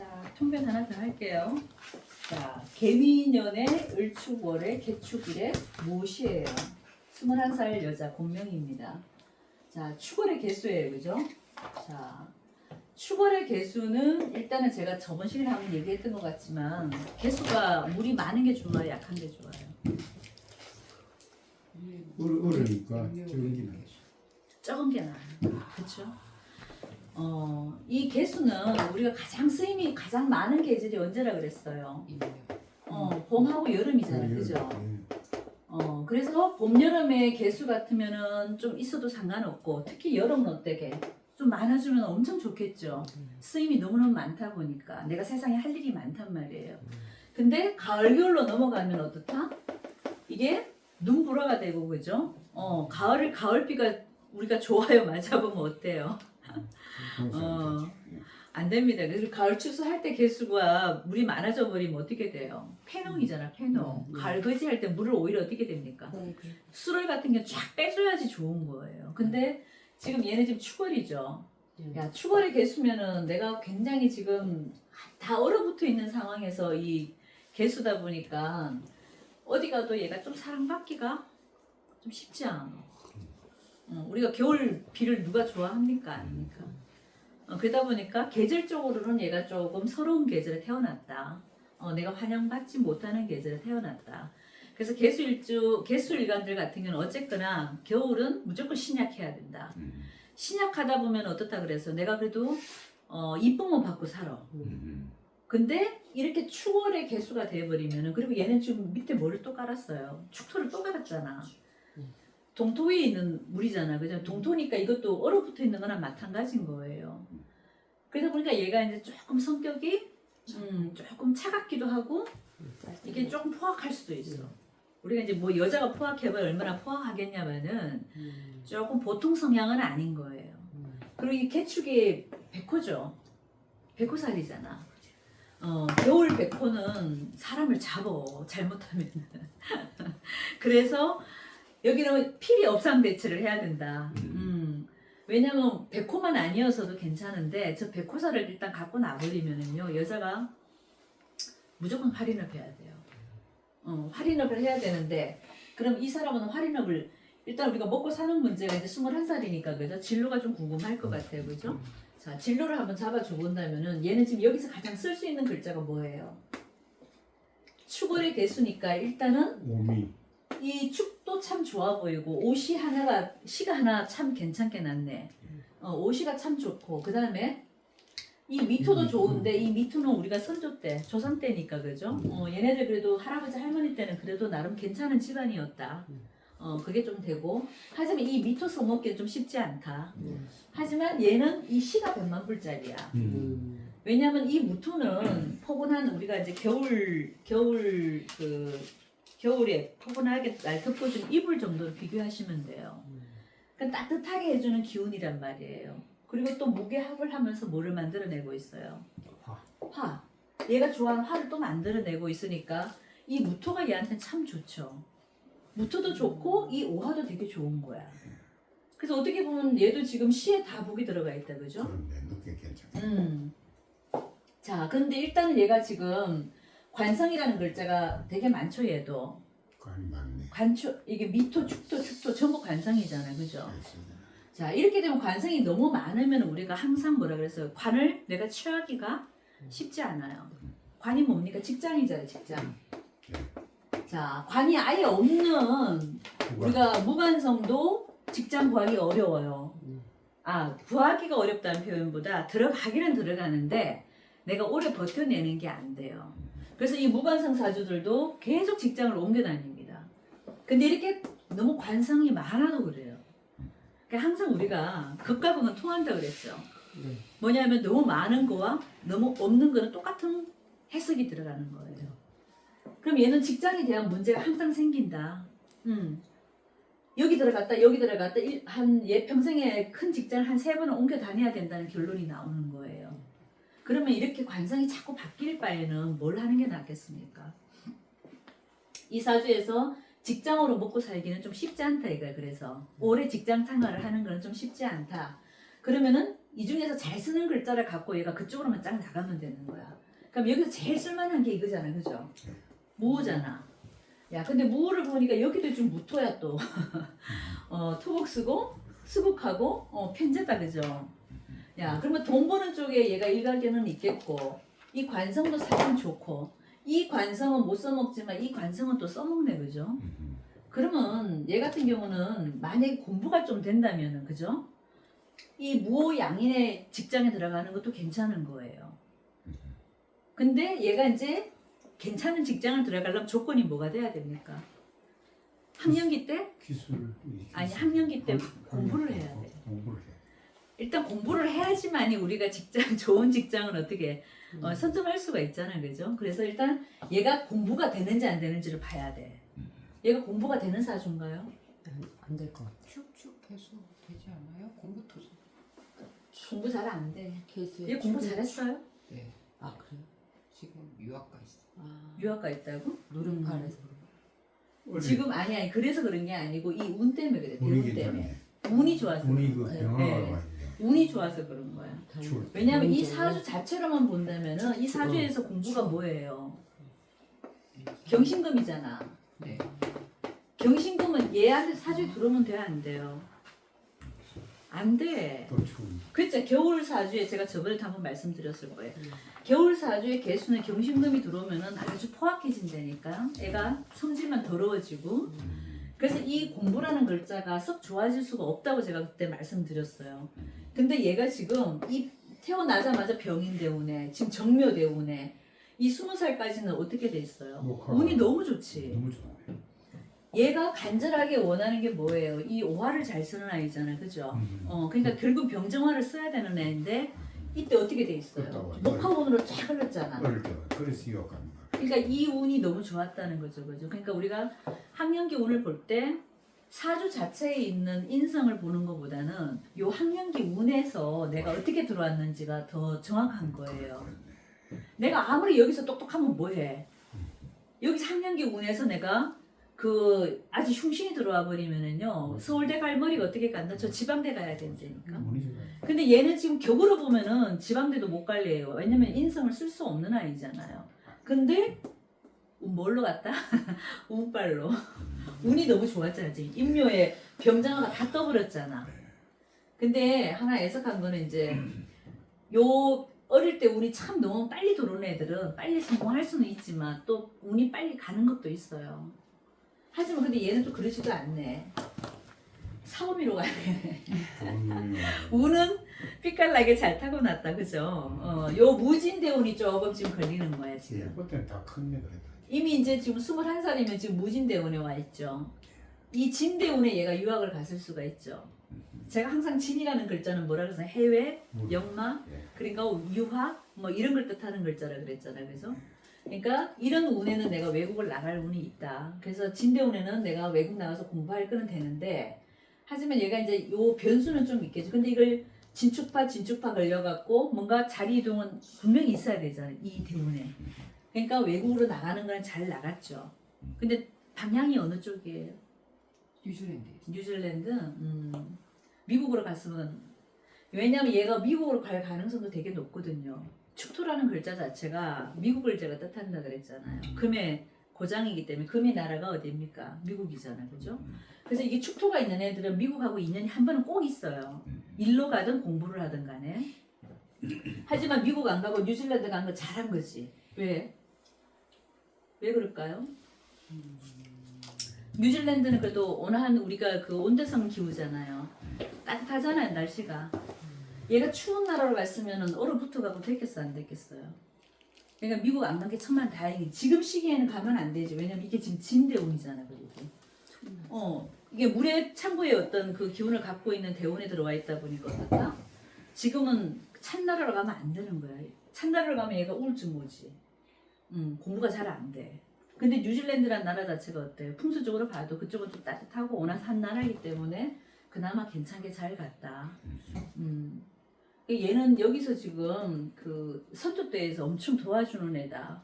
자, 통변 하나 더 할게요. 자, 개미년의 을축월의 개축일의 무엇이에요? 21살 여자 본명입니다. 자, 축월의 개수예요. 그죠? 자, 축월의 개수는 일단은 제가 저번 시간에 한번 얘기했던 것 같지만 개수가 물이 많은 게 좋아요? 약한 게 좋아요? 어르니까 적은 게 나죠. 적은 게 나아요. 그렇죠? 이 개수는 우리가 가장 쓰임이 가장 많은 계절이 언제라 그랬어요? 봄하고 여름이잖아요. 그죠? 그래서 봄, 여름의 개수 같으면은 좀 있어도 상관없고 특히 여름은 어때게? 좀 많아주면 엄청 좋겠죠. 쓰임이 너무너무 많다 보니까 내가 세상에 할 일이 많단 말이에요. 근데 가을, 겨울로 넘어가면 어떻다? 이게 눈보라가 되고 그죠? 가을비가 우리가 좋아요 맞아보면 어때요? 안 됩니다. 그래서 가을 추수할 때 개수가 물이 많아져 버리면 어떻게 돼요? 패농이잖아, 패농. 가을 거지 할 때 물을 오히려 어떻게 됩니까? 수럴 같은 게 쫙 빼줘야지 좋은 거예요. 근데 지금 얘네 지금 축월이죠. 야, 축월의 개수면은 내가 굉장히 지금 다 얼어붙어 있는 상황에서 이 개수다 보니까 어디 가도 얘가 좀 사랑받기가 좀 쉽지 않아. 우리가 겨울 비를 누가 좋아합니까? 아닙니까? 그러다 보니까 계절적으로는 얘가 조금 서러운 계절에 태어났다. 내가 환영받지 못하는 계절에 태어났다. 그래서 개수일간들 같은 경우는 어쨌거나 겨울은 무조건 신약해야 된다. 신약하다 보면 어떻다 그래서 내가 그래도 이쁨은 받고 살아. 근데 이렇게 축월의 개수가 돼버리면은 그리고 얘는 지금 밑에 뭐를 또 깔았어요. 축토를 또 깔았잖아. 동토 위에 있는 물이잖아. 그죠? 동토니까 이것도 얼어붙어 있는 거랑 마찬가지인 거예요. 그러다 보니까 얘가 이제 조금 성격이 조금 차갑기도 하고 이게 조금 포악할 수도 있어. 우리가 이제 뭐 여자가 포악해봐야 얼마나 포악하겠냐면은 조금 보통 성향은 아닌 거예요. 그리고 이 개축이 백호죠. 백호살이잖아. 겨울 백호는 사람을 잡어 잘못하면. 그래서 여기는 필히 업상대체를 해야 된다. 왜냐면 백호만 아니어서도 괜찮은데 저 백호살을 일단 갖고 나버리면은요 여자가 무조건 활인업 해야 돼요. 활인업을 해야 되는데 그럼 이 사람은 활인업을 일단 우리가 먹고 사는 문제가 이제 21살이니까 그죠? 진로가 좀 궁금할 것 같아요. 그죠? 자, 진로를 한번 잡아줘 본다면은 얘는 지금 여기서 가장 쓸 수 있는 글자가 뭐예요? 축월의 개수니까 일단은 오미. 이 축도 참 좋아 보이고 시가 하나 참 괜찮게 났네. 오시가 참 좋고 그 다음에 이 미토도 좋은데 이 미토는 우리가 선조 때 조선 때니까 그죠? 얘네들 그래도 할아버지 할머니 때는 그래도 나름 괜찮은 집안이었다. 그게 좀 되고 하지만 이 미토 써먹기는 좀 쉽지 않다. 하지만 얘는 이 시가 100만 불짜리야. 왜냐면 이 무토는 포근한 우리가 이제 겨울에 포근하게 날 덮어준 이불 정도로 비교하시면 돼요. 그러니까 따뜻하게 해주는 기운이란 말이에요. 그리고 또 무게합을 하면서 뭐를 만들어내고 있어요? 화. 얘가 좋아하는 화를 또 만들어내고 있으니까 이 무토가 얘한테는 참 좋죠. 무토도 좋고 이 오화도 되게 좋은 거야. 그래서 어떻게 보면 얘도 지금 시에 다 복이 들어가 있다, 그죠? 그런데 늦게 괜찮아. 자, 근데 일단은 얘가 지금 관성이라는 글자가 되게 많죠, 얘도. 관이 많네. 이게 미토, 축토 전부 관성이잖아요, 그죠? 자, 이렇게 되면 관성이 너무 많으면 우리가 항상 뭐라 그랬어요? 관을 내가 취하기가 쉽지 않아요. 관이 뭡니까? 직장이잖아요, 직장. 자, 관이 아예 없는 우리가 무관성도 직장 구하기 어려워요. 구하기가 어렵다는 표현보다 들어가기는 들어가는데 내가 오래 버텨내는 게 안 돼요. 그래서 이 무관성 사주들도 계속 직장을 옮겨 다닙니다. 근데 이렇게 너무 관성이 많아도 그래요. 그러니까 항상 우리가 극과 극은 통한다 그랬죠. 뭐냐면 너무 많은 거와 너무 없는 거는 똑같은 해석이 들어가는 거예요. 그럼 얘는 직장에 대한 문제가 항상 생긴다. 여기 들어갔다 얘 평생에 큰 직장을 한 3번은 옮겨 다녀야 된다는 결론이 나오는 거예요. 그러면 이렇게 관성이 자꾸 바뀔 바에는 뭘 하는 게 낫겠습니까? 이 사주에서 직장으로 먹고 살기는 좀 쉽지 않다 이거예요. 그래서 오래 직장 생활을 하는 거는 좀 쉽지 않다. 그러면은 이 중에서 잘 쓰는 글자를 갖고 얘가 그쪽으로만 쫙 나가면 되는 거야. 그럼 여기서 제일 쓸만한 게 이거잖아, 그죠? 무잖아. 야, 근데 무를 보니까 여기도 좀 무토야 또. 토복 쓰고 수국하고 편제다, 그죠? 야, 그러면 돈 버는 쪽에 얘가 일가견은 있겠고, 이 관성도 사실 좋고, 이 관성은 못 써먹지만 이 관성은 또 써먹네, 그죠? 그러면 얘 같은 경우는 만약에 공부가 좀 된다면은, 그죠? 이 무양인의 직장에 들어가는 것도 괜찮은 거예요. 근데 얘가 이제 괜찮은 직장을 들어가려면 조건이 뭐가 돼야 됩니까? 학년기 때? 아니, 학년기 때 공부를 해야 돼. 공부를 해. 일단 공부를 해야지만이 우리가 직장, 좋은 직장을 어떻게 선점할 수가 있잖아, 그죠? 그래서 일단 얘가 공부가 되는지 안 되는지를 봐야 돼. 얘가 공부가 되는 사주인가요? 안 될 것 같아. 축축해서 되지 않아요? 공부도 공부 잘 안 돼. 케이스에 얘 공부 잘했어요? 네 아 그래요? 지금 유학가 있어. 아 유학가 있다고? 노름판에서 지금 아니 그래서 그런 게 아니고 이 운 때문에 그래. 운이 대운 때문에. 괜찮네. 운이 좋아서. 운이 그 네. 병화가 왔네. 운이 좋아서 그런 거야. 추울 때. 왜냐하면 이 사주 자체로만 본다면은 이 사주에서 공부가 뭐예요? 경신금이잖아. 네. 경신금은 얘한테 사주에 들어오면 돼야 안 돼요? 안 돼. 또 추울. 그렇죠. 겨울 사주에 제가 저번에도 한번 말씀드렸을 거예요. 겨울 사주의 개수는 경신금이 들어오면은 아주 포악해진다니까. 애가 성질만 더러워지고. 그래서 이 공부라는 글자가 썩 좋아질 수가 없다고 제가 그때 말씀드렸어요. 근데 얘가 지금 이 태어나자마자 병인대운에 지금 정묘대운에 이 20살까지는 어떻게 돼 있어요? 목화가 운이 너무 좋지. 너무 좋네. 얘가 간절하게 원하는 게 뭐예요? 이 오화를 잘 쓰는 아이잖아, 그죠? 그러니까 결국 병정화를 써야 되는 애인데 이때 어떻게 돼 있어요? 그렇다고. 목화운으로 쫙 흘렀잖아. 어릴 때 그래서 유학 가는 거야. 그러니까 이 운이 너무 좋았다는 거죠, 그죠? 그러니까 우리가 학년기 운을 볼 때 사주 자체에 있는 인성을 보는 것보다는 요 학년기 운에서 내가 어떻게 들어왔는지가 더 정확한 거예요. 내가 아무리 여기서 똑똑하면 뭐해? 여기 학년기 운에서 내가 그 아주 흉신이 들어와 버리면은요 서울대 갈 머리가 어떻게 간다? 저 지방대 가야 된다니까. 운이 좋아요. 근데 얘는 지금 격으로 보면은 지방대도 못 갈래요. 왜냐면 인성을 쓸 수 없는 아이잖아요. 근데 뭘로 갔다? 운빨로. 운이 너무 좋았잖아. 지금 인묘에 병장화가 다 떠버렸잖아. 근데 하나 애석한 거는 이제 요 어릴 때 운이 참 너무 빨리 들어오는 애들은 빨리 성공할 수는 있지만 또 운이 빨리 가는 것도 있어요. 하지만 근데 얘는 또 그러지도 않네. 사오미로 가네. 운은 삐깔나게 잘 타고났다, 그죠? 요 무진대운이 조금 지금 걸리는 거야 지금. 그때는 다 컸네 그래도. 이미 이제 지금 21살이면 지금 무진대운에 와 있죠. 이 진대운에 얘가 유학을 갔을 수가 있죠. 제가 항상 진이라는 글자는 뭐라 그래서 해외, 역마, 예. 그러니까 유학 뭐 이런 걸 뜻하는 글자라 그랬잖아요. 그래서 그러니까 이런 운에는 내가 외국을 나갈 운이 있다. 그래서 진대운에는 내가 외국 나가서 공부할 거는 되는데 하지만 얘가 이제 요 변수는 좀 있겠죠. 근데 이걸 진축파 걸려갖고 뭔가 자리 이동은 분명히 있어야 되잖아요. 이 대운에. 그러니까 외국으로 나가는 건 잘 나갔죠. 근데 방향이 어느 쪽이에요? 뉴질랜드. 뉴질랜드? 미국으로 갔으면 왜냐면 얘가 미국으로 갈 가능성도 되게 높거든요. 축토라는 글자 자체가 미국을 제가 뜻한다 그랬잖아요. 금의 고장이기 때문에 금의 나라가 어디입니까? 미국이잖아, 그죠? 그래서 이게 축토가 있는 애들은 미국하고 인연이 한 번은 꼭 있어요. 일로 가든 공부를 하든 간에. 하지만 미국 안 가고 뉴질랜드 간 거 잘한 거지. 왜? 왜 그럴까요? 뉴질랜드는 그래도 온화한 우리가 그 온대성 기후잖아요. 따뜻하잖아요, 날씨가. 얘가 추운 나라로 갔으면 얼어붙어가고 됐겠어, 안 됐겠어요? 그러니까 미국 안 간 게 천만 다행이지. 지금 시기에는 가면 안 되지. 왜냐면 이게 지금 진대운이잖아, 그리고. 이게 물의 창고에 어떤 그 기운을 갖고 있는 대운에 들어와 있다 보니까 어떨까? 지금은 찬나라로 가면 안 되는 거야. 찬나라로 가면 얘가 우울증 오지. 공부가 잘 안 돼. 근데 뉴질랜드란 나라 자체가 어때요? 풍수적으로 봐도 그쪽은 좀 따뜻하고 온화한 나라이기 때문에 그나마 괜찮게 잘 갔다. 얘는 여기서 지금 그 선조때에서 엄청 도와주는 애다.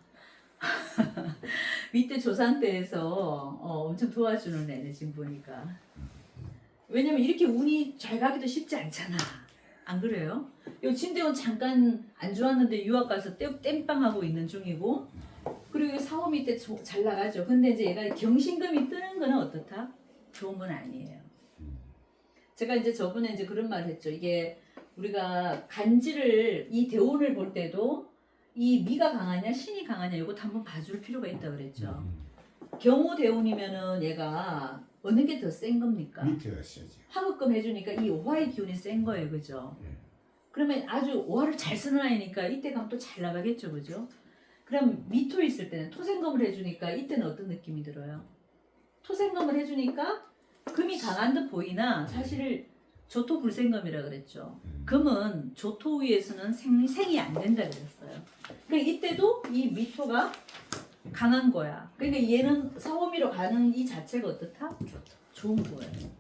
밑에 조상 때에서 엄청 도와주는 애네 지금 보니까. 왜냐면 이렇게 운이 잘 가기도 쉽지 않잖아. 안 그래요? 요 진대원 잠깐 안 좋았는데 유학 가서 땜빵하고 있는 중이고, 그리고 사오미 때 잘 나가죠. 근데 이제 얘가 경신금이 뜨는 거는 어떻다? 좋은 건 아니에요. 제가 이제 저번에 이제 그런 말 했죠. 이게 우리가 간지를, 이 대운을 볼 때도 이 미가 강하냐 신이 강하냐 이것도 한번 봐줄 필요가 있다 그랬죠. 경호 대운이면은 얘가 어느 게 더 센 겁니까? 밑에가 세지. 화급금 해주니까 이 오화의 기운이 센 거예요, 그죠? 그러면 아주 오화를 잘 쓰는 아이니까 이때 가면 또 잘 나가겠죠, 그죠? 그럼 미토 있을 때는 토생금을 해주니까 이때는 어떤 느낌이 들어요? 토생금을 해주니까 금이 강한 듯 보이나 사실 조토 불생금이라 그랬죠. 금은 조토 위에서는 생이 안 된다 그랬어요. 그러니까 이때도 이 미토가 강한 거야. 그러니까 얘는 사오미로 가는 이 자체가 어떻다? 좋은 거예요.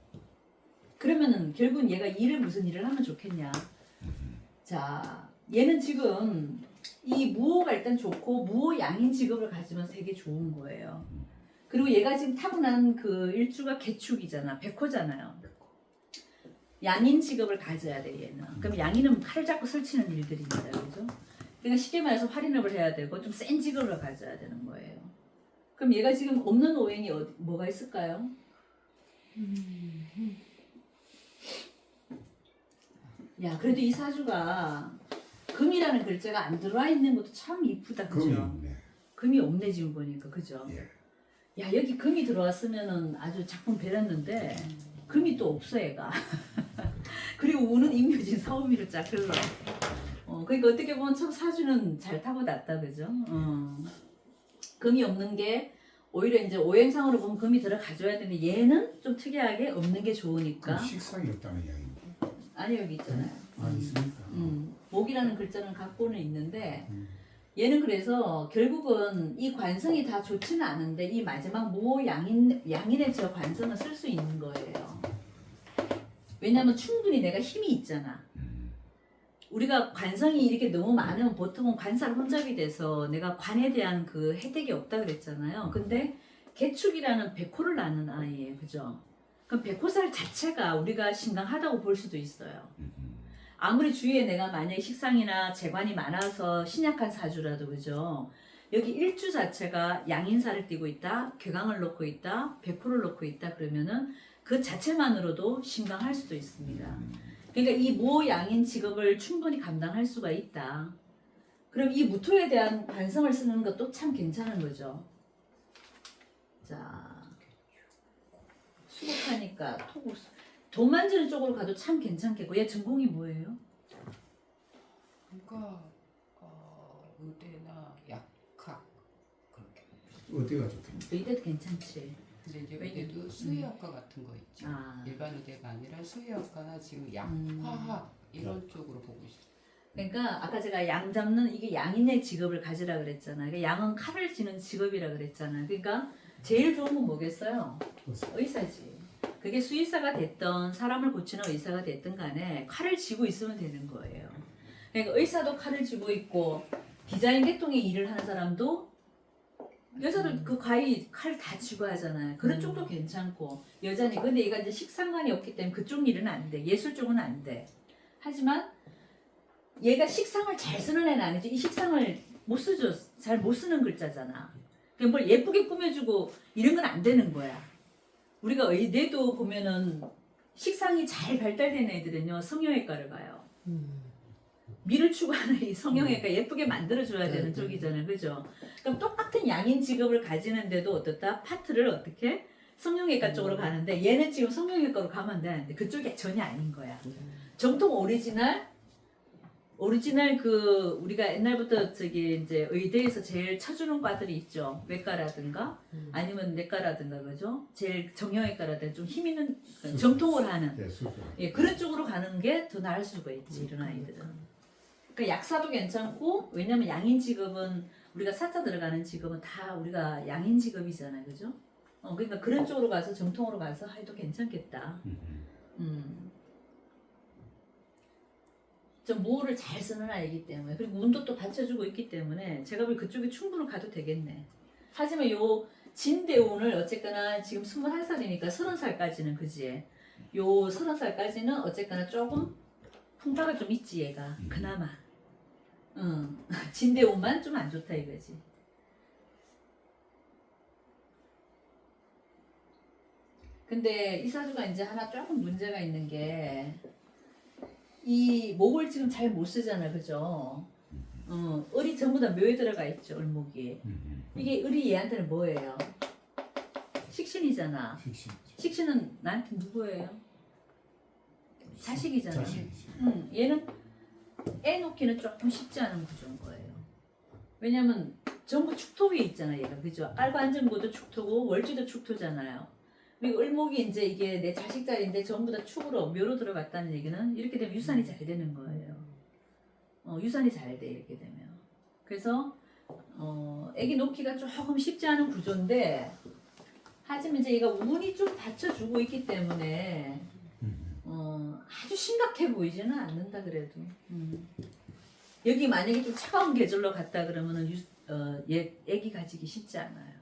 그러면은 결국은 얘가 무슨 일을 하면 좋겠냐? 자, 얘는 지금 이 무호가 일단 좋고 무호 양인 직업을 가지면 되게 좋은 거예요. 그리고 얘가 지금 타고난 그 일주가 개축이잖아, 백호잖아요. 양인 직업을 가져야 돼 얘는. 그럼 양인은 칼 잡고 설치는 일들입니다, 그죠? 그러니까 쉽게 말해서 활인업을 해야 되고 좀 센 직업을 가져야 되는 거예요. 그럼 얘가 지금 없는 오행이 뭐가 있을까요? 야, 그래도 이 사주가 금이라는 글자가 안 들어와 있는 것도 참 이쁘다, 그죠? 금이 있네. 금이 없네 지금 보니까, 그죠? 예. 야, 여기 금이 들어왔으면은 아주 작품 배렸는데 금이 또 없어 얘가. 그리고 우는 임묘진 사오미로 쫙 흘러. 그러니까 어떻게 보면 참 사주는 잘 타고났다, 그죠? 금이 없는 게 오히려 이제 오행상으로 보면 금이 들어가줘야 되는데 얘는 좀 특이하게 없는 게 좋으니까. 그럼 식상이 없다는 이야기입니다. 아니 여기 있잖아요. 아 있습니까? 목이라는 글자는 갖고는 있는데 얘는 그래서 결국은 이 관성이 다 좋지는 않은데 이 마지막 모 양인의 저 관성을 쓸 수 있는 거예요. 왜냐하면 충분히 내가 힘이 있잖아. 우리가 관성이 이렇게 너무 많으면 보통은 관살 혼잡이 돼서 내가 관에 대한 그 혜택이 없다 그랬잖아요. 근데 개축이라는 백호를 낳는 아이예요, 그죠? 그럼 백호살 자체가 우리가 신강하다고 볼 수도 있어요. 아무리 주위에 내가 만약에 식상이나 재관이 많아서 신약한 사주라도, 그죠? 여기 일주 자체가 양인살을 띠고 있다, 괴강을 놓고 있다, 백호를 놓고 있다 그러면은 그 자체만으로도 신강할 수도 있습니다. 그러니까 이 무양인 직업을 충분히 감당할 수가 있다. 그럼 이 무토에 대한 관성을 쓰는 것도 참 괜찮은 거죠. 자, 수급하니까 돈 만지는 쪽으로 가도 참 괜찮겠고, 얘 전공이 뭐예요? 그러니까 의대나 약학 그렇게. 어디가 좋겠냐? 의대도 괜찮지. 근데 이제 의대도 수의학과 같은 거 있죠. 아. 일반 의대가 아니라 수의학과나 지금 약, 화학 이런 쪽으로 보고 있어요. 그러니까 아까 제가 양 잡는 이게 양인의 직업을 가지라 그랬잖아요. 그러니까 양은 칼을 쥐는 직업이라 그랬잖아요. 그러니까 제일 좋은 건 뭐겠어요? 의사지. 그게 수의사가 됐던 사람을 고치는 의사가 됐든 간에 칼을 쥐고 있으면 되는 거예요. 그러니까 의사도 칼을 쥐고 있고 디자인 계통의 일을 하는 사람도 여자들 그 가히 칼 다 쥐고 하잖아요. 그런 쪽도 괜찮고 여자니 근데 얘가 이제 식상관이 없기 때문에 그쪽 일은 안 돼. 예술 쪽은 안 돼. 하지만 얘가 식상을 잘 쓰는 애는 아니지. 이 식상을 못 쓰죠. 잘 못 쓰는 글자잖아. 그냥 뭘 예쁘게 꾸며주고 이런 건 안 되는 거야. 우리가 의대도 보면은 식상이 잘 발달된 애들은요 성형외과를 가요. 미를 추구하는 이 성형외과 예쁘게 만들어줘야 되는 쪽이잖아요, 그죠? 그럼 똑같은 양인 직업을 가지는데도 어떻다? 파트를 어떻게? 성형외과 쪽으로 가는데 얘는 지금 성형외과로 가면 안 되는데 그쪽이 전혀 아닌 거야. 정통 오리지널 그 우리가 옛날부터 저기 이제 의대에서 제일 쳐주는 과들이 있죠. 외과라든가 아니면 내과라든가 그죠? 제일 정형외과라든가 좀 힘 있는 정통을 하는 예, 수술. 예, 그런 쪽으로 가는 게 더 나을 수가 있지 이런 아이들은. 그러니까 약사도 괜찮고 왜냐면 양인 직업은 우리가 사자 들어가는 직업은 다 우리가 양인 직업이잖아요, 그죠? 그러니까 그런 쪽으로 가서 정통으로 가서 해도 괜찮겠다. 좀 모호를 잘 쓰는 아이기 때문에 그리고 운도 또 받쳐주고 있기 때문에 제가 볼 그쪽에 충분히 가도 되겠네. 하지만 요 진대운을 어쨌거나 지금 21살이니까 30살까지는 그지. 요 30살까지는 어쨌거나 조금 풍파가 좀 있지 얘가 그나마. 응. 진대운만 좀 안 좋다 이거지. 근데 이 사주가 이제 하나 조금 문제가 있는 게 이 목을 지금 잘 못 쓰잖아, 그죠? 을이 전부 다 묘에 들어가 있죠, 을목이. 이게 을이 얘한테는 뭐예요? 식신이잖아. 픽션. 식신은 나한테 누구예요? 자식이잖아. 자식이지. 얘는 애 놓기는 조금 쉽지 않은 구조인 거예요. 왜냐면 전부 축토 위에 있잖아, 얘가. 그죠? 알고 앉은 것도 축토고 월지도 축토잖아요. 그리고 을목이 이제 이게 내 자식 자리인데 전부 다 축으로 묘로 들어갔다는 얘기는 이렇게 되면 유산이 잘 되는 거예요. 유산이 잘 돼, 이렇게 되면. 그래서 애기 놓기가 조금 쉽지 않은 구조인데 하지만 이제 얘가 운이 좀 받쳐주고 있기 때문에 아주 심각해 보이지는 않는다 그래도. 여기 만약에 좀 차가운 계절로 갔다 그러면은 애기 가지기 쉽지 않아요.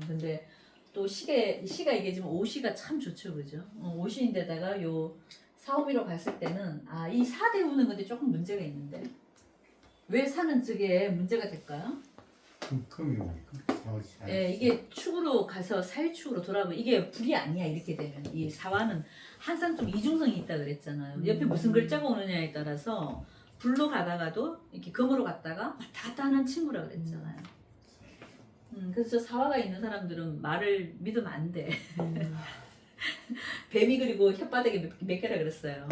근데 또 시가 이게 지금 오시가 참 좋죠, 그죠? 오시인데다가 요 사오미로 갔을 때는 이 사대우는 근데 조금 문제가 있는데 왜 사는 쪽에 문제가 될까요? 금이 뭡니까? 예, 이게 축으로 가서 사유축으로 돌아오면 이게 불이 아니야 이렇게 되면 이 사화는 항상 좀 이중성이 있다 그랬잖아요. 옆에 무슨 글자가 오느냐에 따라서 불로 가다가도 이렇게 금으로 갔다가 왔다 갔다 하는 친구라 그랬잖아요. 그래서 저 사화가 있는 사람들은 말을 믿으면 안 돼. 뱀이 그리고 혓바닥에 몇 개라 그랬어요.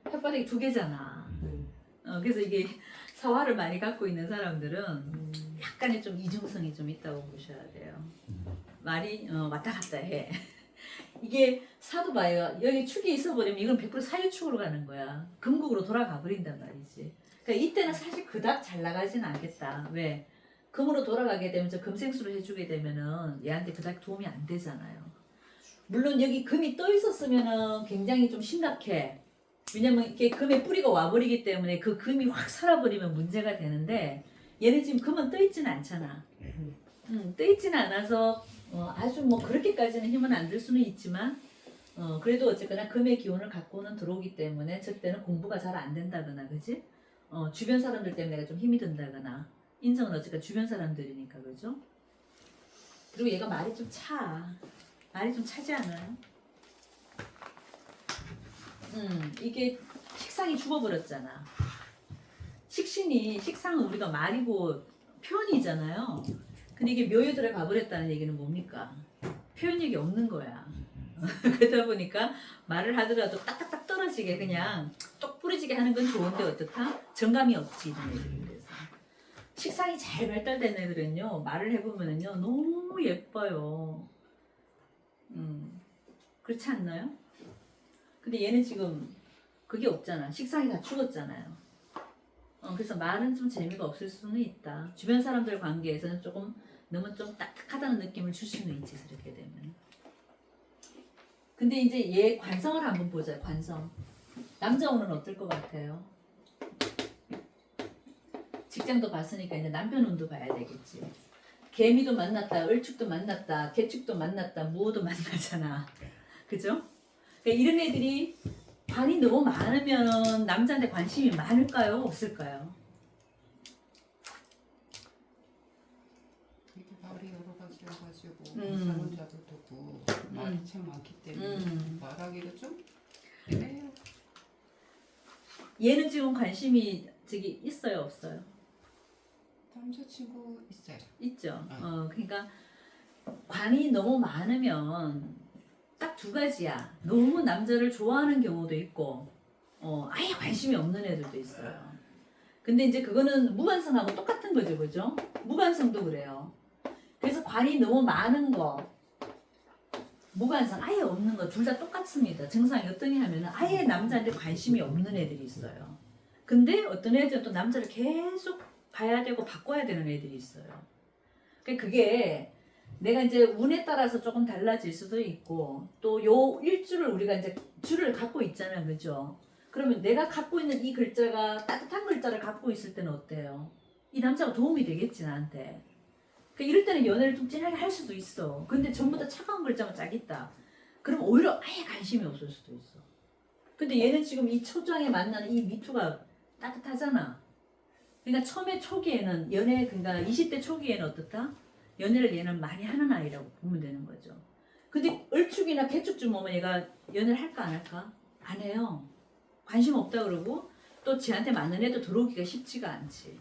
혓바닥이 2개잖아. 그래서 이게 사화를 많이 갖고 있는 사람들은 약간의 좀 이중성이 좀 있다고 보셔야 돼요. 말이 왔다 갔다 해. 이게 사도 봐요. 여기 축이 있어버리면 이건 100% 사유축으로 가는 거야. 금국으로 돌아가 버린단 말이지. 그러니까 이때는 사실 그닥 잘 나가지는 않겠다. 왜? 금으로 돌아가게 되면 저 금생수를 해주게 되면은 얘한테 그닥 도움이 안 되잖아요. 물론 여기 금이 떠 있었으면은 굉장히 좀 심각해. 왜냐면 이게 금의 뿌리가 와버리기 때문에 그 금이 확 살아버리면 문제가 되는데 얘는 지금 금은 떠 있지는 않잖아. 떠 있지는 않아서 아주 뭐 그렇게까지는 힘은 안 들 수는 있지만 그래도 어쨌거나 금의 기운을 갖고는 들어오기 때문에 저 때는 공부가 잘 안 된다거나 그지? 주변 사람들 때문에 내가 좀 힘이 든다거나 인성은 어쨌든 주변 사람들이니까 그죠? 그리고 얘가 말이 좀 차. 말이 좀 차지 않아요? 이게 식상이 죽어버렸잖아. 식상은 우리가 말이고 표현이잖아요. 근데 이게 묘에 들어가 버렸다는 얘기는 뭡니까? 표현력이 없는 거야. 그러다 보니까 말을 하더라도 딱딱딱 떨어지게 그냥 똑 부러지게 하는 건 좋은데 어떻다? 정감이 없지 이런 애들이. 그래서 식상이 잘 발달된 애들은요 말을 해보면은요 너무 예뻐요. 그렇지 않나요? 근데 얘는 지금 그게 없잖아. 식상이 다 죽었잖아요. 그래서 말은 좀 재미가 없을 수는 있다. 주변 사람들 관계에서는 조금 너무 좀 딱딱하다는 느낌을 줄 수는 있지 그렇게 되면. 근데 이제 얘 관성을 한번 보자. 관성. 남자 운은 어떨 것 같아요? 직장도 봤으니까 이제 남편 운도 봐야 되겠지. 개미도 만났다, 을축도 만났다, 개축도 만났다, 무호도 만나잖아. 그죠? 그러니까 이런 애들이 관이 너무 많으면 남자한테 관심이 많을까요? 없을까요? 이게 말이 여러 가지여가지고 사람자도 두고 말이 참 많기 때문에 말하기가 좀 애매해요. 얘는 지금 관심이 있어요, 없어요? 남자친구 있어요. 있죠. 그러니까 관이 너무 많으면 딱 2가지야. 너무 남자를 좋아하는 경우도 있고, 아예 관심이 없는 애들도 있어요. 근데 이제 그거는 무관성하고 똑같은 거죠, 그죠? 무관성도 그래요. 그래서 관이 너무 많은 거, 무관성 아예 없는 거 둘 다 똑같습니다. 증상이 어떠냐 하면은 아예 남자한테 관심이 없는 애들이 있어요. 근데 어떤 애들은 또 남자를 계속 봐야 되고 바꿔야 되는 애들이 있어요. 그게 내가 이제 운에 따라서 조금 달라질 수도 있고 또 요 일주를 우리가 이제 줄을 갖고 있잖아요, 그죠? 그러면 내가 갖고 있는 이 글자가 따뜻한 글자를 갖고 있을 때는 어때요? 이 남자가 도움이 되겠지 나한테. 이럴 때는 연애를 좀 진하게 할 수도 있어. 근데 전부 다 차가운 글자만 짝 있다. 그럼 오히려 아예 관심이 없을 수도 있어. 근데 얘는 지금 이 초장에 만나는 이 미토가 따뜻하잖아. 그러니까 처음에 초기에는 연애, 그러니까 20대 초기에는 어떻다? 연애를 얘는 많이 하는 아이라고 보면 되는 거죠. 근데 을축이나 개축쯤 오면 얘가 연애를 할까 안 할까? 안 해요. 관심 없다 그러고 또 쟤한테 맞는 애도 들어오기가 쉽지가 않지.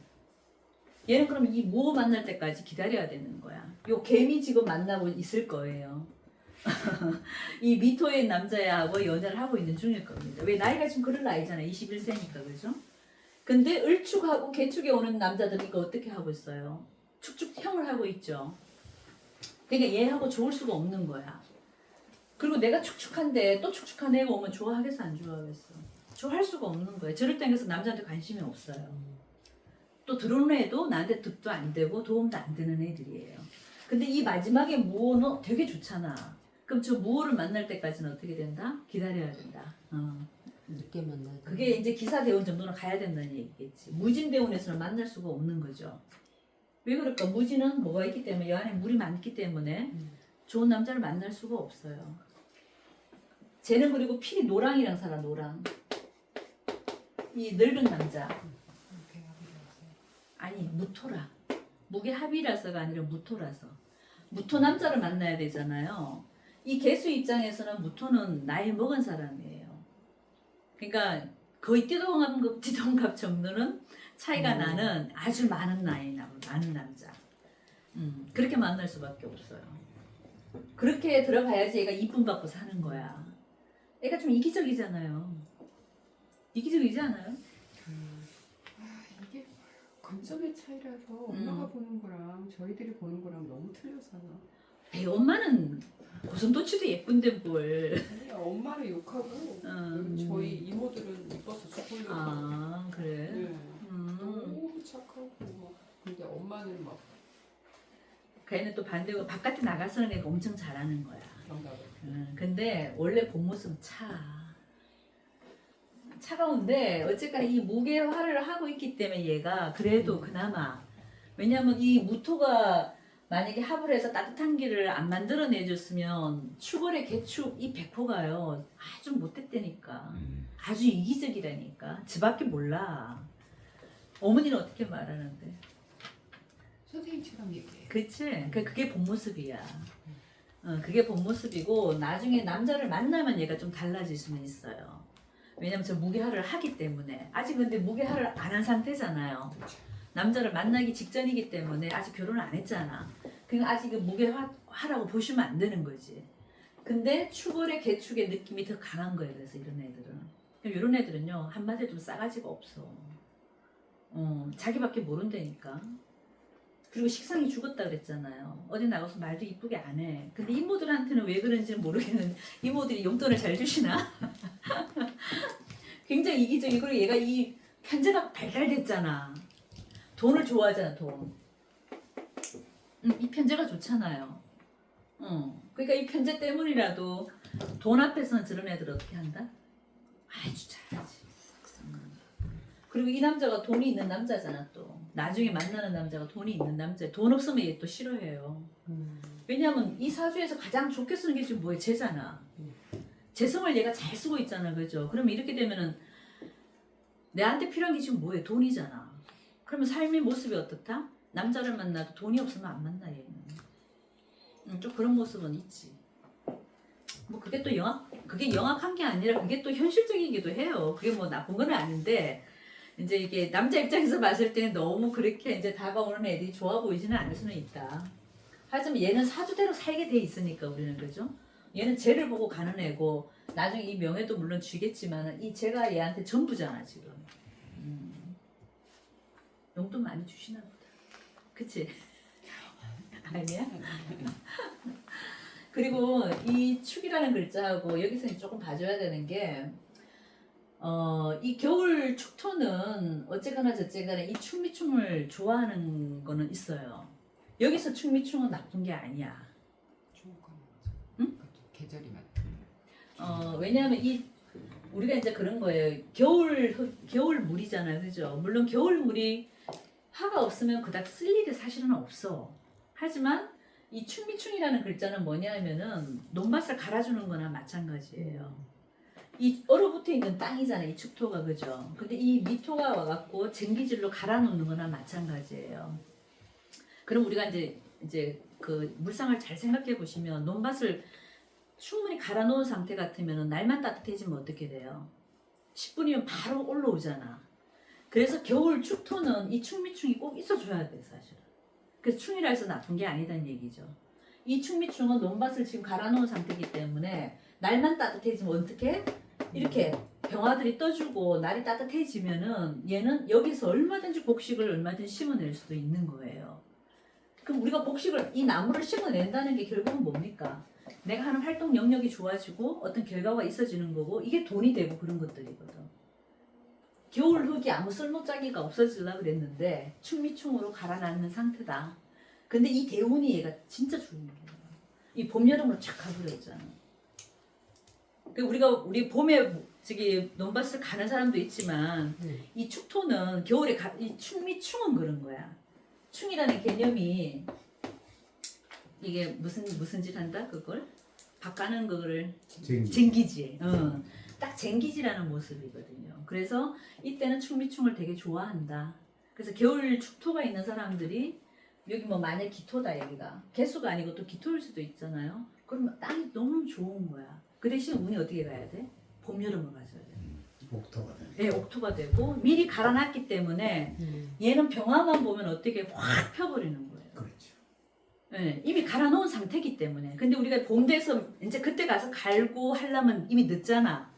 얘는 그럼 이 무호 만날 때까지 기다려야 되는 거야. 요 개미 지금 만나고 있을 거예요. 이 미토의 남자하고 연애를 하고 있는 중일 겁니다. 왜 나이가 지금 그럴 나이잖아. 21세니까 그죠? 근데 을축하고 개축에 오는 남자들은 이거 어떻게 하고 있어요? 축축형을 하고 있죠. 그러니까 얘하고 좋을 수가 없는 거야. 그리고 내가 축축한데 또 축축한 애가 오면 좋아하겠어 안 좋아하겠어? 좋아할 수가 없는 거야. 저럴 때 그래서 남자한테 관심이 없어요. 또 들어오는 애도 나한테 득도 안 되고 도움도 안 되는 애들이에요. 근데 이 마지막에 무호는 되게 좋잖아. 그럼 저 무호를 만날 때까지는 어떻게 된다? 기다려야 된다. 늦게 만나야 돼. 그게 이제 기사대원 정도는 가야 된다는 얘기겠지. 무진대원에서는 만날 수가 없는 거죠. 왜 그럴까? 무진은 뭐가 있기 때문에 이 안에 물이 많기 때문에 좋은 남자를 만날 수가 없어요. 쟤는 그리고 필히 노랑이랑 살아. 노랑. 이 늙은 남자. 아니 무토라. 무게합이라서가 아니라 무토라서. 무토 남자를 만나야 되잖아요. 이 개수 입장에서는 무토는 나이 먹은 사람이에요. 그러니까 거의 띠동갑 정도는 차이가 나는 아주 많은 나이 많은 남자. 그렇게 만날 수밖에 없어요. 그렇게 들어가야지 얘가 이쁨 받고 사는 거야. 애가 좀 이기적이잖아요. 이기적이지 않아요? 이게 관점의 차이라서 엄마가 보는 거랑 저희들이 보는 거랑 너무 틀려서나. 에이, 엄마는 고슴도치도 예쁜데 뭘. 아니, 엄마를 욕하고 저희 이모들은 이뻐서 죽으려고. 아 그래? 네. 너무 착하고 막. 근데 엄마는 막 걔는 또 반대고 바깥에 나가서는 애가 엄청 잘하는 거야. 경각을. 근데 원래 본 모습은 차가운데 어쨌거나 이 무게화를 하고 있기 때문에 얘가 그래도 그나마, 왜냐면 이 무토가 만약에 합을 해서 따뜻한 길을 안 만들어 내줬으면 추월의 개축 이 백호가요 아주 못됐다니까. 아주 이기적이라니까. 지밖에 몰라. 어머니는 어떻게 말하는데? 선생님처럼 얘기해. 그치? 그게 본 모습이야. 그게 본 모습이고 나중에 남자를 만나면 얘가 좀 달라질 수는 있어요. 왜냐면 저 무게화를 하기 때문에. 아직 근데 무게화를 안 한 상태잖아요. 남자를 만나기 직전이기 때문에 아직 결혼을 안 했잖아. 그러니까 아직 그 무게화라고 보시면 안 되는 거지. 근데 추월의 개축의 느낌이 더 강한 거예요. 그래서 이런 애들은. 이런 애들은요 한마디로 좀 싸가지가 없어. 자기밖에 모른다니까. 그리고 식상이 죽었다 그랬잖아요. 어디 나가서 말도 이쁘게 안 해. 근데 이모들한테는 왜 그런지는 모르겠는데 이모들이 용돈을 잘 주시나? 굉장히 이기적이고, 그리고 얘가 이 편제가 발달됐잖아. 돈을 좋아하잖아, 돈. 이 편제가 좋잖아요. 그러니까 이 편제 때문이라도 돈 앞에서는 저런 애들 어떻게 한다? 아주 잘하지. 그리고 이 남자가 돈이 있는 남자잖아 또. 나중에 만나는 남자가 돈이 있는 남자. 돈 없으면 얘 또 싫어해요. 왜냐면 이 사주에서 가장 좋게 쓰는 게 지금 뭐예요? 재잖아. 재성을 얘가 잘 쓰고 있잖아, 그죠? 그러면 이렇게 되면은 내한테 필요한 게 지금 뭐예요? 돈이잖아. 그러면 삶의 모습이 어떻다? 남자를 만나도 돈이 없으면 안 만나 얘는. 좀 그런 모습은 있지. 뭐 그게 또 그게 영악한 게 아니라 그게 또 현실적이기도 해요. 그게 뭐 나쁜 건 아닌데. 이제 이게 남자 입장에서 봤을 때는 너무 그렇게 이제 다가오는 애들이 좋아 보이지는 않을 수는 있다. 하지만 얘는 사주대로 살게 돼 있으니까 우리는, 그죠? 얘는 쟤를 보고 가는 애고 나중에 이 명예도 물론 쥐겠지만 이 쟤가 얘한테 전부잖아 지금. 용돈 많이 주시나 보다. 그치? 아니야? 그리고 이 축이라는 글자하고 여기서 조금 봐줘야 되는 게 이 겨울 축토는 어쨌거나 저쨌거나 이 충미충을 좋아하는 거는 있어요. 여기서 충미충은 나쁜 게 아니야. 좋은 거 응? 계절이 맞다. 왜냐하면 우리가 이제 그런 거예요. 겨울 물이잖아요, 그죠? 물론 겨울 물이 화가 없으면 그닥 쓸 일이 사실은 없어. 하지만 이 충미충이라는 글자는 뭐냐면은 논밭을 갈아주는 거나 마찬가지예요. 이 얼어붙어 있는 땅이잖아요. 이 축토가 그죠? 근데 이 미토가 와갖고 쟁기질로 갈아놓는 거나 마찬가지예요. 그럼 우리가 이제 그 물상을 잘 생각해 보시면 논밭을 충분히 갈아놓은 상태 같으면 날만 따뜻해지면 어떻게 돼요? 10분이면 바로 올라오잖아. 그래서 겨울 축토는 이 충미충이 꼭 있어줘야 돼 사실은. 그래서 충이라 해서 나쁜 게 아니다는 얘기죠. 이 충미충은 논밭을 지금 갈아놓은 상태이기 때문에 날만 따뜻해지면 어떻게? 이렇게 병화들이 떠주고 날이 따뜻해지면은 얘는 여기서 얼마든지 복식을 얼마든지 심어낼 수도 있는 거예요. 그럼 우리가 복식을 이 나무를 심어낸다는 게 결국은 뭡니까? 내가 하는 활동 영역이 좋아지고 어떤 결과가 있어지는 거고 이게 돈이 되고 그런 것들이거든. 겨울 흙이 아무 쓸모짜기가 없어지려고 그랬는데 충미충으로 갈아놨는 상태다. 근데 이 대운이 얘가 진짜 좋은 거예요. 이 봄, 여름으로 착 가버렸잖아. 우리 봄에 저기 논밭을 가는 사람도 있지만 이 축토는 겨울에 이 충미충은 그런 거야. 충이라는 개념이 이게 무슨 짓 한다 그걸 바꾸는 거를 쟁기질. 딱 쟁기질하는 모습이거든요. 그래서 이때는 충미충을 되게 좋아한다. 그래서 겨울 축토가 있는 사람들이 여기 뭐 만약 기토다 여기가 개수가 아니고 또 기토일 수도 있잖아요. 그러면 땅이 너무 좋은 거야. 그 대신 운이 어떻게 가야 돼? 봄, 여름을 가져야 돼. 옥토가 되네. 네, 옥토가 되고 미리 갈아놨기 때문에 얘는 병화만 보면 어떻게 확 펴버리는 거예요. 그렇죠. 네, 이미 갈아놓은 상태이기 때문에. 근데 우리가 봄 돼서 이제 그때 가서 갈고 하려면 이미 늦잖아.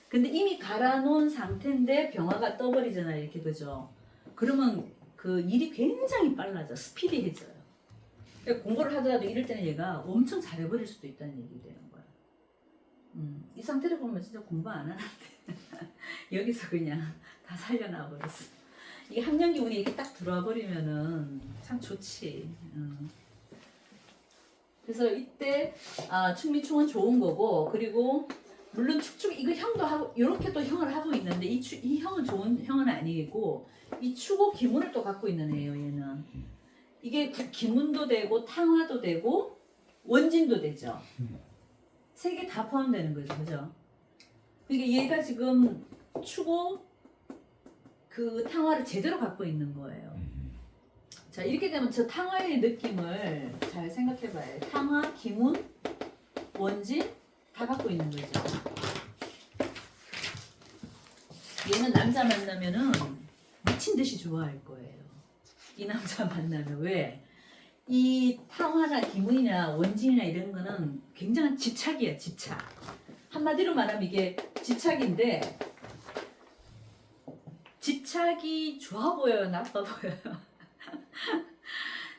근데 이미 갈아놓은 상태인데 병화가 떠버리잖아요. 이렇게 그죠? 그러면 그 일이 굉장히 빨라져. 스피디해져요. 그러니까 공부를 하더라도 이럴 때는 얘가 엄청 잘해버릴 수도 있다는 얘기 되는 거야. 이 상태를 보면 진짜 공부 안 하는데 여기서 그냥 다 살려놔 버렸어. 이게 학년기 운이 이렇게 딱 들어와 버리면은 참 좋지. 그래서 이때 충미충은 좋은 거고 그리고 물론 축축 이거 형도 하고 이렇게 또 형을 하고 있는데 이 형은 좋은 형은 아니고 이 축오 기문을 또 갖고 있는 애예요. 얘는 이게 기문도 되고 탕화도 되고 원진도 되죠. 세 개 다 포함되는 거죠, 그죠? 그러니까 얘가 지금 축오 그 탕화를 제대로 갖고 있는 거예요. 자 이렇게 되면 저 탕화의 느낌을 잘 생각해봐요. 탕화, 기문, 원진 다 갖고 있는 거죠. 얘는 남자 만나면은 미친 듯이 좋아할 거예요. 이 남자 만나면 왜? 이 탕화나 기문이나 원진이나 이런 거는 굉장한 집착이야, 집착. 한마디로 말하면 이게 집착인데 집착이 좋아 보여요, 나빠 보여요?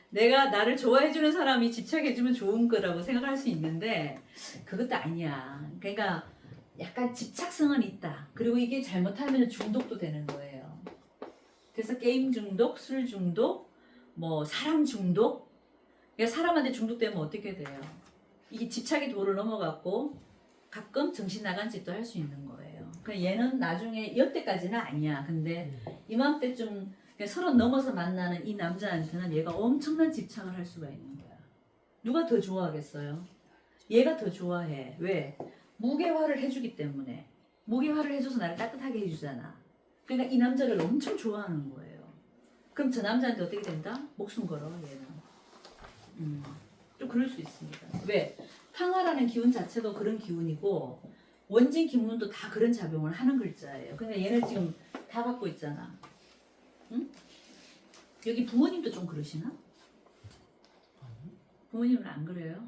내가 나를 좋아해주는 사람이 집착해주면 좋은 거라고 생각할 수 있는데 그것도 아니야. 그러니까 약간 집착성은 있다. 그리고 이게 잘못하면 중독도 되는 거예요. 그래서 게임 중독, 술 중독, 뭐 사람 중독. 그러니까 사람한테 중독되면 어떻게 돼요? 이게 집착이 도를 넘어갔고 가끔 정신 나간 짓도 할 수 있는 거예요. 그러니까 얘는 나중에 여태까지는 아니야. 근데 이맘때쯤 30 넘어서 만나는 이 남자한테는 얘가 엄청난 집착을 할 수가 있는 거야. 누가 더 좋아하겠어요? 얘가 더 좋아해. 왜? 무게화를 해주기 때문에. 무게화를 해줘서 나를 따뜻하게 해주잖아. 그러니까 이 남자를 엄청 좋아하는 거예요. 그럼 저 남자한테 어떻게 된다? 목숨 걸어 얘는. 좀 그럴 수 있습니다. 왜? 탕화라는 기운 자체도 그런 기운이고 원진 기문도 다 그런 작용을 하는 글자예요. 그러니까 얘는 지금 다 갖고 있잖아. 응? 여기 부모님도 좀 그러시나? 부모님은 안 그래요?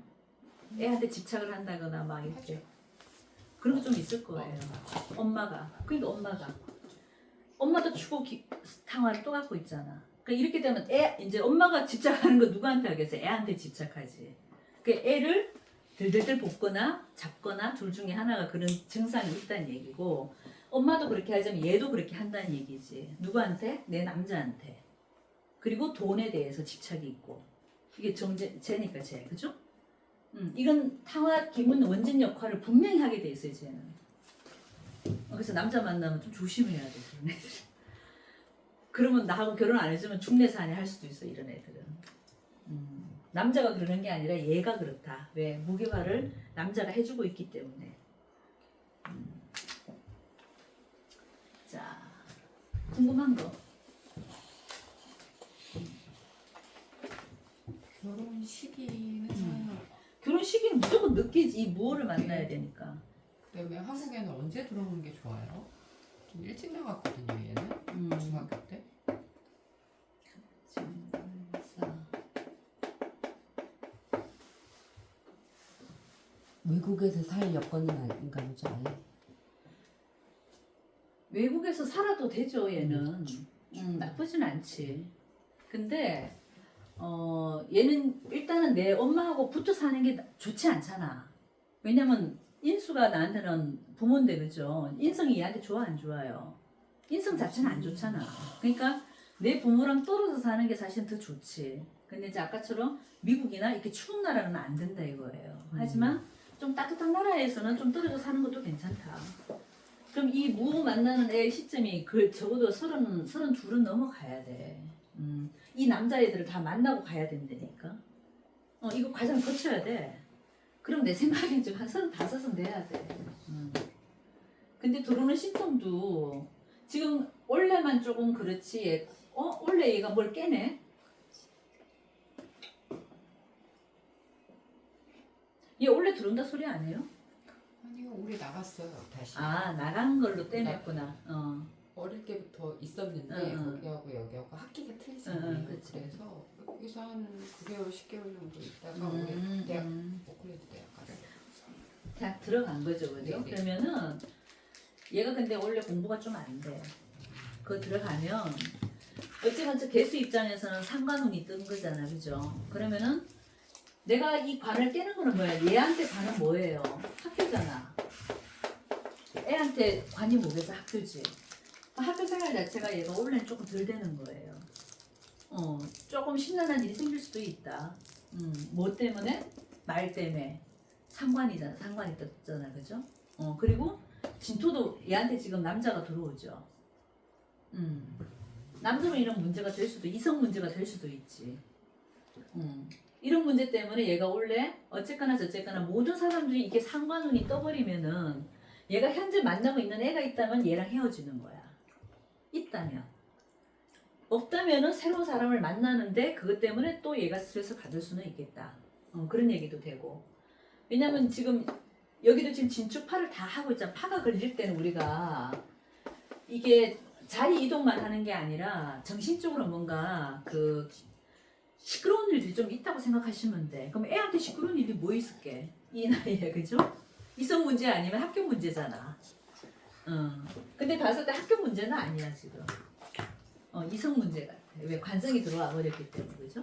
애한테 집착을 한다거나 막 이렇게 그런 거 좀 있을 거예요. 엄마가 그러니까 엄마도 추고 탕화를 또 갖고 있잖아. 그러니까 이렇게 되면 이제 엄마가 집착하는 거 누구한테 하겠어? 애한테 집착하지. 그 애를 들들들 볶거나 잡거나 둘 중에 하나가 그런 증상이 있다는 얘기고 엄마도 그렇게 하자면 얘도 그렇게 한다는 얘기지. 누구한테? 내 남자한테. 그리고 돈에 대해서 집착이 있고 이게 쟤니까 쟤, 그죠? 이건 탕화, 기문, 원진 역할을 분명히 하게 돼 있어요, 쟤는. 그래서 남자 만나면 좀 조심해야 돼, 그런 애들. 그러면 나하고 결혼 안 해주면 중내사안이 할 수도 있어, 이런 애들은. 남자가 그러는 게 아니라 얘가 그렇다. 왜? 무게화를 남자가 해주고 있기 때문에. 자, 궁금한 거. 결혼 시기는 결혼 시기는 무조건 늦게지. 이 무호를 만나야 되니까. 그다음에 한국에는 언제 들어오는 게 좋아요? 좀 일찍 나갔거든요 얘는 중학교 때. 외국에서 살 여건은 아닌가 보지 아예. 외국에서 살아도 되죠, 얘는. 나쁘진 않지. 근데 얘는 일단은 내 엄마하고 붙어 사는 게 좋지 않잖아. 왜냐면 인수가 나한테는 부모인데, 그죠? 인성이 얘한테 좋아, 안 좋아요? 인성 자체는 안 좋잖아. 그러니까 내 부모랑 떨어져 사는 게 사실은 더 좋지. 근데 이제 아까처럼 미국이나 이렇게 추운 나라는 안 된다 이거예요. 하지만 좀 따뜻한 나라에서는 좀 떨어져 사는 것도 괜찮다. 그럼 이 무호 만나는 애 시점이 적어도 32은 넘어가야 돼. 이 남자애들을 다 만나고 가야 된다니까. 이거 과정을 거쳐야 돼. 그럼 내 생각엔 지금 한 35은 돼야 돼. 근데 들어오는 시점도 지금 원래만 조금 그렇지. 원래 얘가 뭘 깨네? 얘 원래 들어온다 소리 안 해요? 아니요 우리 나갔어요 다시. 아, 나간 걸로 떼냈구나. 어릴 때부터 있었는데 거기하고 여기하고 학기가 틀리잖아요. 그래서 여기서 한 9개월 10개월 정도 있다가 우리 대학 오클랜드 대학 갔어요. 대학 들어간 거죠, 그죠? 네네. 그러면은 얘가 근데 원래 공부가 좀 안 돼. 그거 들어가면 어찌간치 개수 입장에서는 상관운이 뜬 거잖아, 그죠? 그러면은 내가 이 관을 깨는 거는 뭐야? 얘한테 관은 뭐예요? 학교잖아. 애한테 관이 뭐겠어? 학교지. 학교 생활 자체가 얘가 원래는 조금 덜 되는 거예요. 조금 심란한 일이 생길 수도 있다. 뭐 때문에? 말 때문에. 상관이잖아. 상관이 떴잖아, 그죠? 그리고 진토도 얘한테 지금 남자가 들어오죠. 남자면 이런 문제가 될 수도, 이성 문제가 될 수도 있지. 이런 문제 때문에 얘가 원래 어쨌거나 저쨌거나 모든 사람들이 이렇게 상관운이 떠버리면은 얘가 현재 만나고 있는 애가 있다면 얘랑 헤어지는 거야. 있다면. 없다면은 새로운 사람을 만나는데 그것 때문에 또 얘가 스트레스 받을 수는 있겠다. 그런 얘기도 되고. 왜냐면 지금 여기도 지금 진축파를 다 하고 있잖아. 파가 걸릴 때는 우리가 이게 자리 이동만 하는 게 아니라 정신적으로 뭔가 그 시끄러운 일들이 좀 있다고 생각하시면 돼. 그럼 애한테 시끄러운 일이 뭐 있을게? 이 나이에, 그죠? 이성 문제 아니면 학교 문제잖아. 근데 봤을 때 학교 문제는 아니야, 지금. 이성 문제 같아. 왜? 관성이 들어와 버렸기 때문에, 그죠?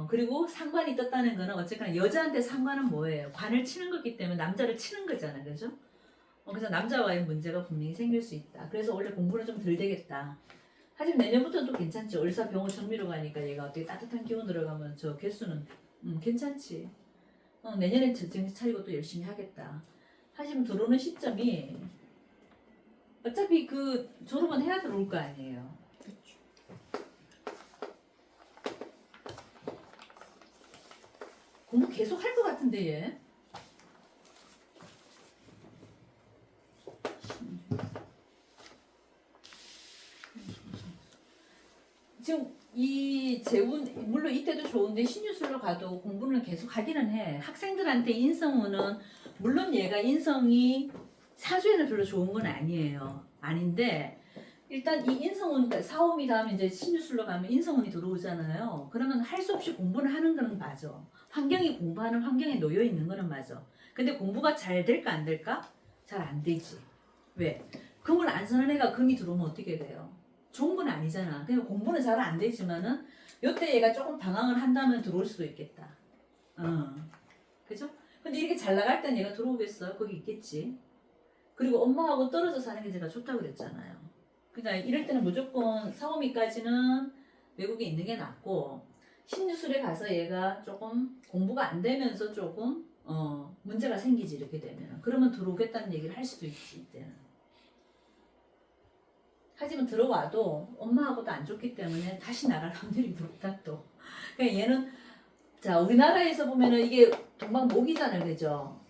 그리고 상관이 떴다는 거는 어쨌거나 여자한테 상관은 뭐예요? 관을 치는 거기 때문에 남자를 치는 거잖아, 그죠? 그래서 남자와의 문제가 분명히 생길 수 있다. 그래서 원래 공부는 좀 덜 되겠다. 하지만 내년부터는 또 괜찮지. 을사 병호 정미로 가니까 얘가 어떻게 따뜻한 기운으로 가면 저 개수는 괜찮지. 내년엔 정신 차리고 또 열심히 하겠다. 하지만 들어오는 시점이 어차피 그 졸업은 해야 들어올 거 아니에요. 그렇죠. 공부 계속 할 것 같은데 얘. 지금 이 재운 물론 이때도 좋은데 신유술로 가도 공부는 계속 하기는 해. 학생들한테 인성운은 물론 얘가 인성이 사주에는 별로 좋은 건 아니에요. 아닌데 일단 이 인성운 사오미 다음에 이제 신유술로 가면 인성운이 들어오잖아요. 그러면 할 수 없이 공부를 하는 거는 맞아. 환경이 공부하는 환경에 놓여 있는 거는 맞아. 근데 공부가 잘 될까 안 될까? 잘 안 되지. 왜? 금을 안 쓰는 애가 금이 들어오면 어떻게 돼요? 좋은 건 아니잖아. 그냥 공부는 잘 안 되지만은 요때 얘가 조금 방황을 한다면 들어올 수도 있겠다. 그죠? 근데 이렇게 잘 나갈 땐 얘가 들어오겠어요? 거기 있겠지. 그리고 엄마하고 떨어져 사는 게 제가 좋다고 그랬잖아요. 그러니까 이럴 때는 무조건 사오미까지는 외국에 있는 게 낫고 신유술에 가서 얘가 조금 공부가 안 되면서 조금 문제가 생기지 이렇게 되면 그러면 들어오겠다는 얘기를 할 수도 있지 이때는. 하지만 들어와도 엄마하고도 안 좋기 때문에 다시 나갈 확률이 높다 또. 그러니까 얘는 자 우리나라에서 보면은 이게 동방목이잖아요, 그죠?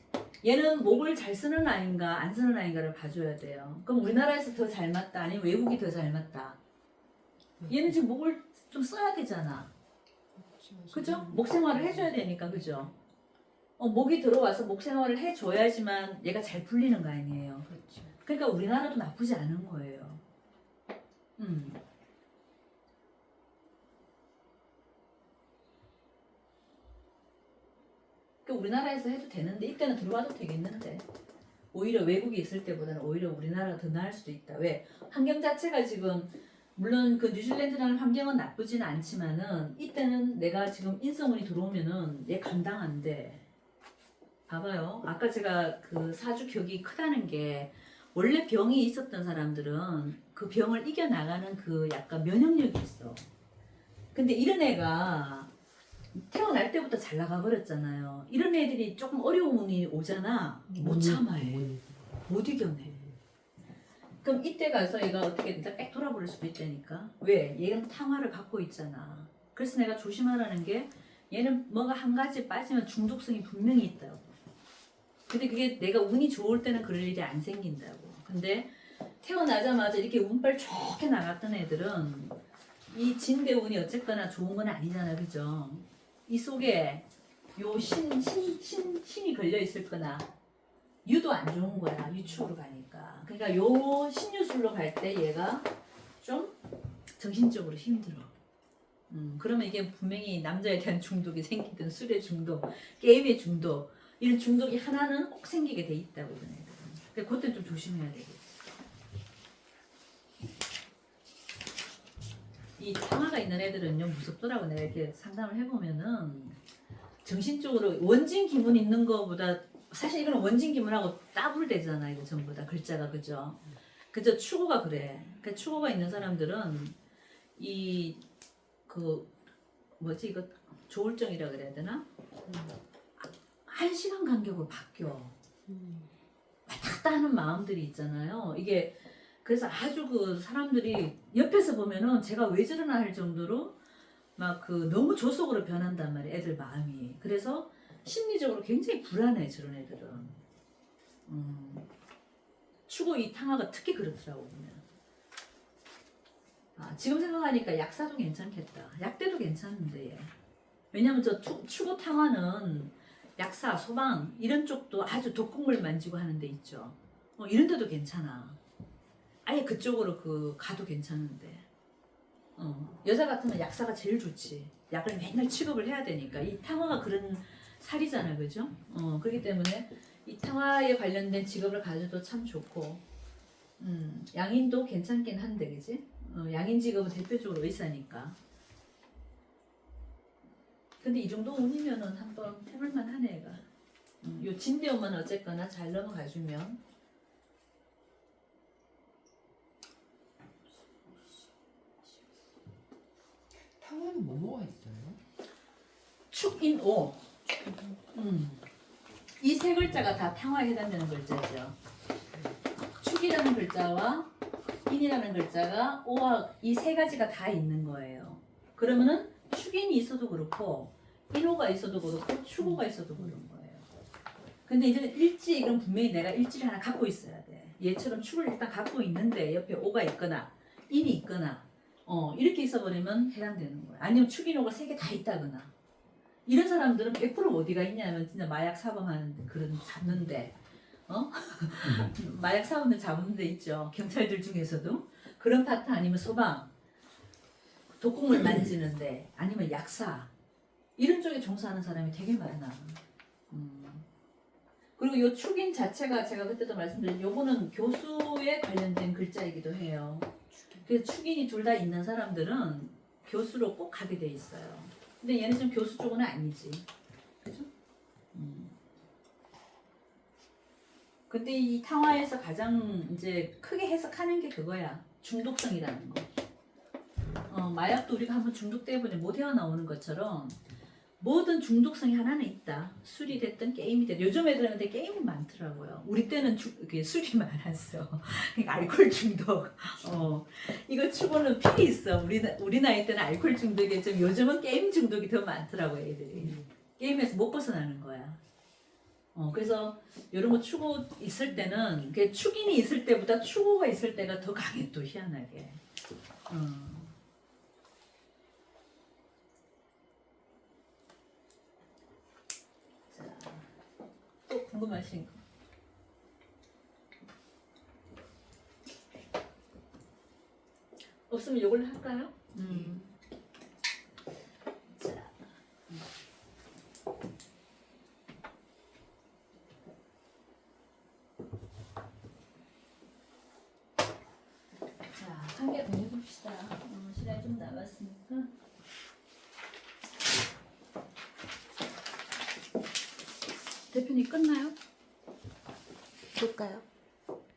얘는 목을 잘 쓰는 아이인가 안 쓰는 아이인가를 봐줘야 돼요. 그럼 우리나라에서 더 잘 맞다 아니면 외국이 더 잘 맞다. 얘는 지금 목을 좀 써야 되잖아. 그죠? 목 생활을 해줘야 되니까 그죠? 목이 들어와서 목 생활을 해줘야지만 얘가 잘 풀리는 거 아니에요. 그렇죠. 그러니까 우리나라도 나쁘지 않은 거예요. 그러니까 우리나라에서 해도 되는데 이때는 들어와도 되겠는데 오히려 외국에 있을 때보다는 오히려 우리나라가 더 나을 수도 있다. 왜? 환경 자체가 지금 물론 그 뉴질랜드라는 환경은 나쁘진 않지만은 이때는 내가 지금 인성운이 들어오면은 얘 감당 안 돼. 봐봐요. 아까 제가 그 사주격이 크다는 게 원래 병이 있었던 사람들은 그 병을 이겨나가는 그 약간 면역력이 있어. 근데 이런 애가 태어날 때부터 잘 나가 버렸잖아요. 이런 애들이 조금 어려운 운이 오잖아. 못 참아해. 못 이겨내. 그럼 이때 가서 얘가 어떻게 진짜 빽 돌아버릴 수도 있다니까. 왜? 얘는 탕화를 갖고 있잖아. 그래서 내가 조심하라는 게 얘는 뭐가 한 가지 빠지면 중독성이 분명히 있다고. 근데 그게 내가 운이 좋을 때는 그럴 일이 안 생긴다고. 근데 태어나자마자 이렇게 운빨 좋게 나갔던 애들은 이 진대운이 어쨌거나 좋은 건 아니잖아. 그죠? 이 속에 요 신이 걸려 있을 거나 유도 안 좋은 거야. 유축으로 가니까. 그러니까 요 신유술로 갈 때 얘가 좀 정신적으로 힘들어. 그러면 이게 분명히 남자에 대한 중독이 생기든 술의 중독, 게임의 중독 이런 중독이 하나는 꼭 생기게 돼 있다고 이런 애들은. 그러니까 그때 좀 조심해야 되겠지. 이 탕화가 있는 애들은요 무섭더라고. 내가 이렇게 상담을 해보면은 정신적으로 원진 기문 있는 거보다 사실 이거는 원진 기문하고 따블되잖아. 이거 전부 다 글자가 그죠? 그저 추구가 그래. 그 추구가 있는 사람들은 이 그 뭐지 이거 조울증이라 그래야 되나? 1시간 간격으로 바뀌어. 왔다 갔다 하는 마음들이 있잖아요. 이게 그래서 아주 그 사람들이 옆에서 보면은 제가 왜 저러나 할 정도로 막 그 너무 조속으로 변한단 말이야. 애들 마음이. 그래서 심리적으로 굉장히 불안해 저런 애들은. 추구 이 탕화가 특히 그렇더라고 보면. 지금 생각하니까 약사도 괜찮겠다. 약대도 괜찮은데 얘. 왜냐면 저 추구 탕화는 약사, 소방 이런 쪽도 아주 독극물 만지고 하는 데 있죠. 이런 데도 괜찮아. 아예 그쪽으로 그 가도 괜찮은데. 여자 같으면 약사가 제일 좋지. 약을 맨날 취급을 해야 되니까. 이 탕화가 그런 살이잖아, 그죠? 그렇기 때문에 이 탕화에 관련된 직업을 가져도 참 좋고, 양인도 괜찮긴 한데, 그지? 양인 직업은 대표적으로 의사니까. 근데 이 정도 운이면은 한번 해볼만 하네, 얘가. 요 진대오만 어쨌거나 잘 넘어가주면. 탕화는 뭐가 있어요? 축인오. 이 세 글자가 다 탕화에 해당되는 글자죠. 축이라는 글자와 인이라는 글자가 오와 이 세 가지가 다 있는 거예요. 그러면은 축인이 있어도 그렇고 인오가 있어도 그렇고 축오가 있어도 그런 거예요. 근데 이제 일지 이건 분명히 내가 일지를 하나 갖고 있어야 돼. 얘처럼 축을 일단 갖고 있는데 옆에 오가 있거나 인이 있거나 이렇게 있어버리면 해당되는 거야. 아니면 축인오가 세 개 다 있다거나. 이런 사람들은 100% 어디가 있냐면 진짜 마약 사범하는 그런 잡는데 마약 사범들 잡는 데 있죠. 경찰들 중에서도 그런 파트 아니면 소방 독극물 만지는데 아니면 약사 이런 쪽에 종사하는 사람이 되게 많아. 그리고 요 축인 자체가 제가 그때도 말씀드린 요거는 교수에 관련된 글자이기도 해요. 그래서 축인이 둘 다 있는 사람들은 교수로 꼭 가게 돼 있어요. 근데 얘는 좀 교수 쪽은 아니지. 그죠? 근데 이 탕화에서 가장 이제 크게 해석하는 게 그거야. 중독성이라는 거. 마약도 우리가 한번 중독돼 보니 못 헤어나오는 것처럼 모든 중독성이 하나는 있다. 술이 됐든 게임이 됐든 요즘 애들은 근데 게임이 많더라고요. 우리 때는 술이 많았어. 그러니까 알코올 중독. 이거 치고는 필이 있어. 우리 나이 때는 알코올 중독이 좀 요즘은 게임 중독이 더 많더라고요. 애들이. 게임에서 못 벗어나는 거야. 그래서 이런 거 추구 있을 때는 축인이 있을 때보다 추구가 있을 때가 더 강해 또 희한하게. 자, 또 궁금하신 거. 없으면 이걸로 할까요? 자. 자, 한 개 더 해봅시다. 시간이 좀 남았으니까. 대표님 끝나요? 볼까요?